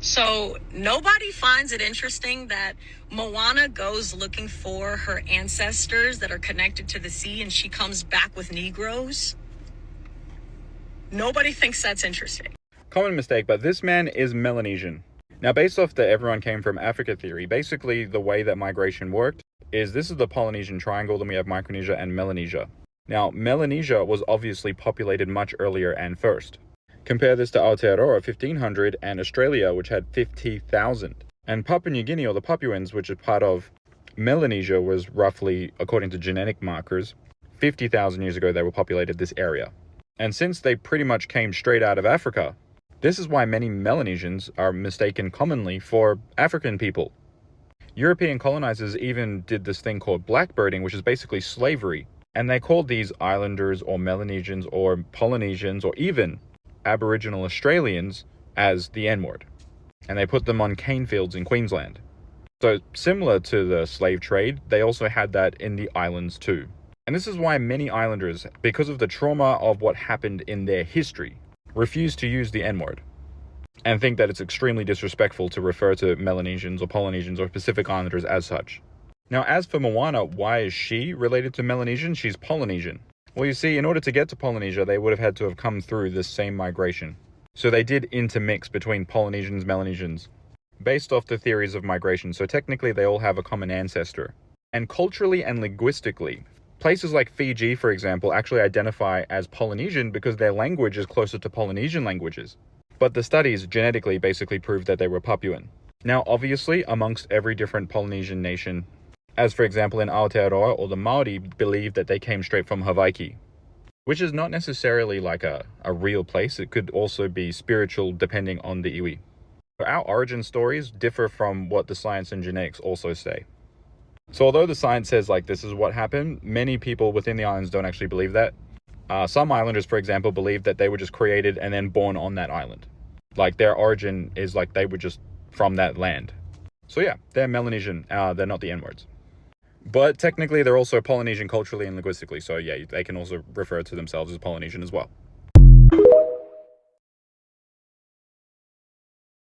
So nobody finds it interesting that Moana goes looking for her ancestors that are connected to the sea and she comes back with Negroes? Nobody thinks that's interesting. Common mistake, but this man is Melanesian. Now, based off the everyone came from Africa theory, basically the way that migration worked is this is the Polynesian triangle, then we have Micronesia and Melanesia. Now, Melanesia was obviously populated much earlier and first. Compare this to Aotearoa 1500 and Australia, which had 50,000. And Papua New Guinea, or the Papuans, which is part of Melanesia, was roughly, according to genetic markers, 50,000 years ago they were populated this area. And since they pretty much came straight out of Africa, this is why many Melanesians are mistaken commonly for African people. European colonizers even did this thing called blackbirding, which is basically slavery. And they called these islanders or Melanesians or Polynesians or even Aboriginal Australians as the N-word. And they put them on cane fields in Queensland. So similar to the slave trade, they also had that in the islands too. And this is why many islanders, because of the trauma of what happened in their history, refuse to use the N-word and think that it's extremely disrespectful to refer to Melanesians or Polynesians or Pacific Islanders as such. Now, as for Moana, why is she related to Melanesian? She's Polynesian. Well, you see, in order to get to Polynesia, they would have had to have come through this same migration. So they did intermix between Polynesians, Melanesians, based off the theories of migration. So technically, they all have a common ancestor. And culturally and linguistically, places like Fiji, for example, actually identify as Polynesian because their language is closer to Polynesian languages. But the studies genetically basically proved that they were Papuan. Now, obviously, amongst every different Polynesian nation, as for example in Aotearoa or the Maori believe that they came straight from Hawaii, which is not necessarily like a real place. It could also be spiritual depending on the iwi. Our origin stories differ from what the science and genetics also say. So although the science says like this is what happened, many people within the islands don't actually believe that. Some islanders, for example, believe that they were just created and then born on that island. Like their origin is like they were just from that land. So yeah, they're Melanesian, they're not the N-words. But technically they're also Polynesian culturally and linguistically, so yeah, they can also refer to themselves as Polynesian as well.